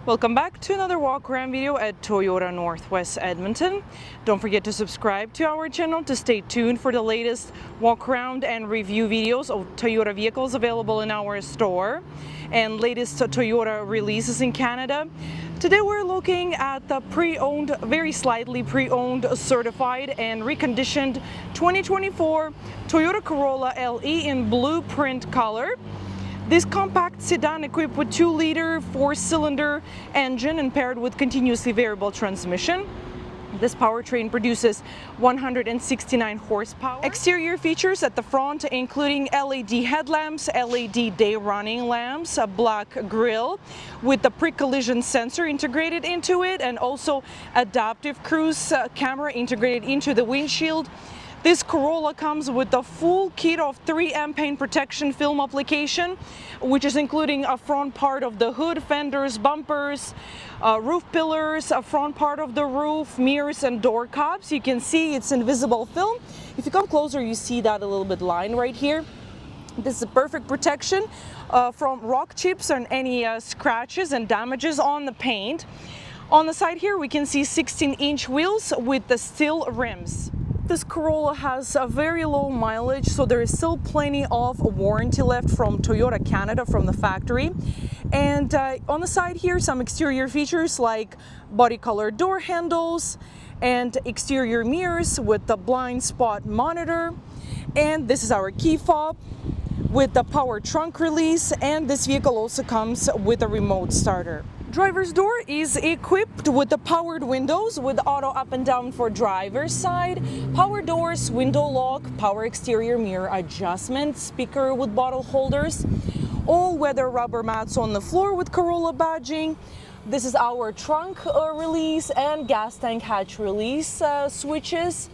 Welcome back to another walk around video at Toyota Northwest Edmonton. Don't forget to subscribe to our channel to stay tuned for the latest walk around and review videos of Toyota vehicles available in our store and latest Toyota releases in Canada. Today we're looking at the pre-owned, very slightly pre-owned, certified and reconditioned 2024 Toyota Corolla LE in blueprint color. This compact sedan equipped with 2-liter 4-cylinder engine and paired with continuously variable transmission. This powertrain produces 169 horsepower. Exterior features at the front including LED headlamps, LED day running lamps, a black grille with the pre-collision sensor integrated into it, and also adaptive cruise camera integrated into the windshield. This Corolla comes with a full kit of 3M paint protection film application, which is including a front part of the hood, fenders, bumpers, roof pillars, a front part of the roof, mirrors and door caps. You can see it's invisible film. If you come closer, you see that a little bit line right here. This is a perfect protection from rock chips and any scratches and damages on the paint. On the side here, we can see 16-inch wheels with the steel rims. This Corolla has a very low mileage, so there is still plenty of warranty left from Toyota Canada, from the factory. And on the side here, some exterior features like body color door handles and exterior mirrors with the blind spot monitor. And this is our key fob with the power trunk release, and this vehicle also comes with a remote starter. Driver's door is equipped with the powered windows with auto up and down for driver's side, power doors, window lock, power exterior mirror adjustment, speaker with bottle holders, all-weather rubber mats on the floor with Corolla badging. This is our trunk release and gas tank hatch release switches.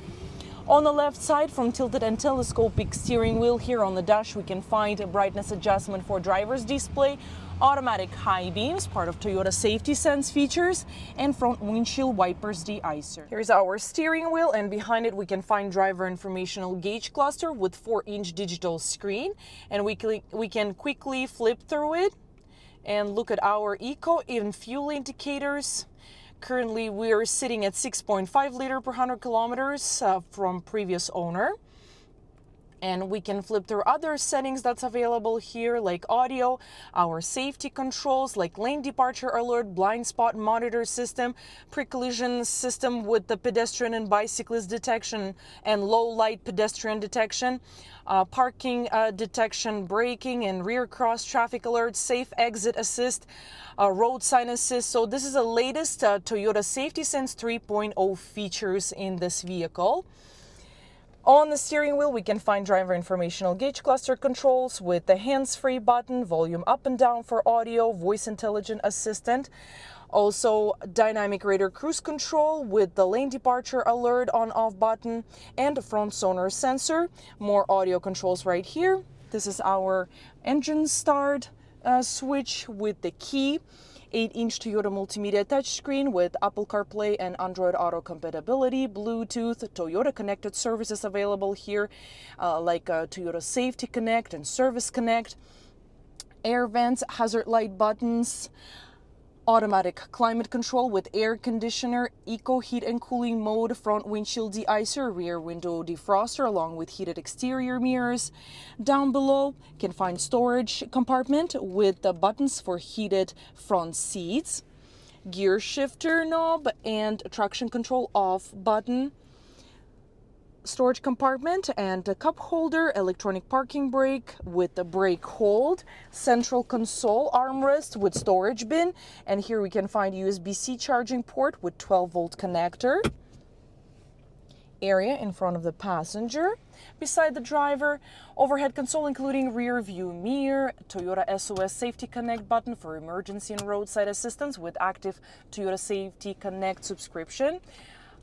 On the left side, from tilted and telescopic steering wheel, here on the dash we can find a brightness adjustment for driver's display, automatic high beams, part of Toyota Safety Sense features, and front windshield wipers de-icer. Here's our steering wheel, and behind it we can find driver informational gauge cluster with 4-inch digital screen, and we can quickly flip through it and look at our eco and fuel indicators. Currently we are sitting at 6.5 liter per 100 kilometers from previous owner. And we can flip through other settings that's available here, like audio, our safety controls like lane departure alert, blind spot monitor system, pre-collision system with the pedestrian and bicyclist detection and low light pedestrian detection, parking detection, braking and rear cross traffic alerts, safe exit assist, road sign assist. So this is the latest Toyota Safety Sense 3.0 features in this vehicle. On the steering wheel, we can find driver informational gauge cluster controls with the hands-free button, volume up and down for audio, voice intelligent assistant. Also, dynamic radar cruise control with the lane departure alert on-off button and a front sonar sensor. More audio controls right here. This is our engine start switch with the key. 8-inch Toyota multimedia touchscreen with Apple CarPlay and Android Auto compatibility, Bluetooth, Toyota connected services available here, like Toyota Safety Connect and Service Connect, air vents, hazard light buttons, automatic climate control with air conditioner, eco heat and cooling mode, front windshield de-icer, rear window defroster, along with heated exterior mirrors. Down below you can find storage compartment with the buttons for heated front seats, gear shifter knob and traction control off button, storage compartment and a cup holder, electronic parking brake with the brake hold, central console armrest with storage bin, and here we can find USB-C charging port with 12-volt connector. Area in front of the passenger, beside the driver, overhead console including rear view mirror, Toyota SOS Safety Connect button for emergency and roadside assistance with active Toyota Safety Connect subscription.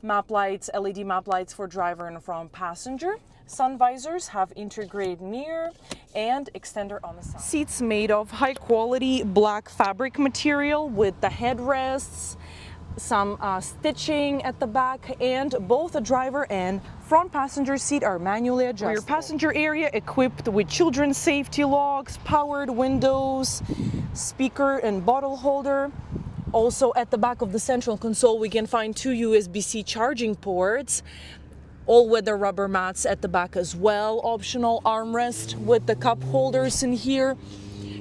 Map lights, LED map lights for driver and front passenger. Sun visors have integrated mirror and extender on the side. Seats made of high quality black fabric material with the headrests, some stitching at the back, and both the driver and front passenger seat are manually adjustable. Rear passenger area equipped with children's safety locks, powered windows, speaker and bottle holder. Also at the back of the central console, we can find 2 USB-C charging ports, all-weather rubber mats at the back as well, optional armrest with the cup holders in here,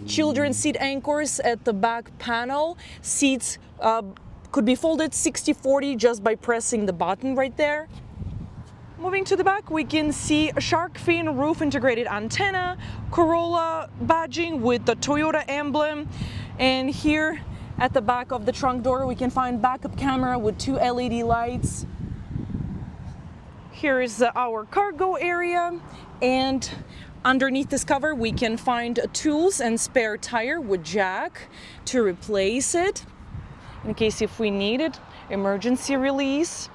children's seat anchors at the back panel. Seats could be folded 60-40 just by pressing the button right there. Moving to the back, we can see a shark fin roof integrated antenna, Corolla badging with the Toyota emblem, and here at the back of the trunk door we can find backup camera with 2 LED lights. Here is our cargo area, and underneath this cover we can find tools and spare tire with jack to replace it in case if we need it, emergency release,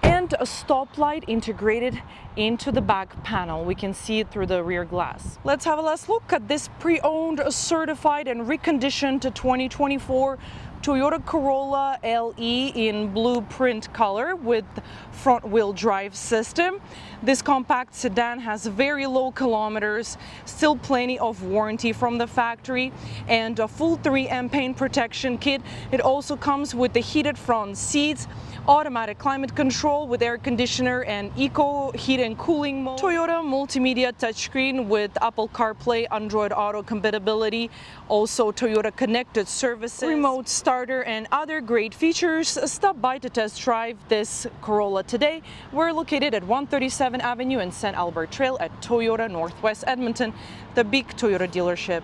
and a stoplight integrated into the back panel. We can see it through the rear glass. Let's have a last look at this pre-owned, certified and reconditioned 2024 Toyota Corolla LE in blueprint color with front-wheel drive system. This compact sedan has very low kilometers, still plenty of warranty from the factory, and a full 3M paint protection kit. It also comes with the heated front seats, automatic climate control with air conditioner and eco heat and cooling mode, Toyota multimedia touchscreen with Apple CarPlay, Android Auto compatibility, also Toyota connected services, remote starter, and other great features. Stop by to test drive this Corolla today. We're located at 137 Avenue and St.Albert Trail at Toyota Northwest Edmonton, the big Toyota dealership.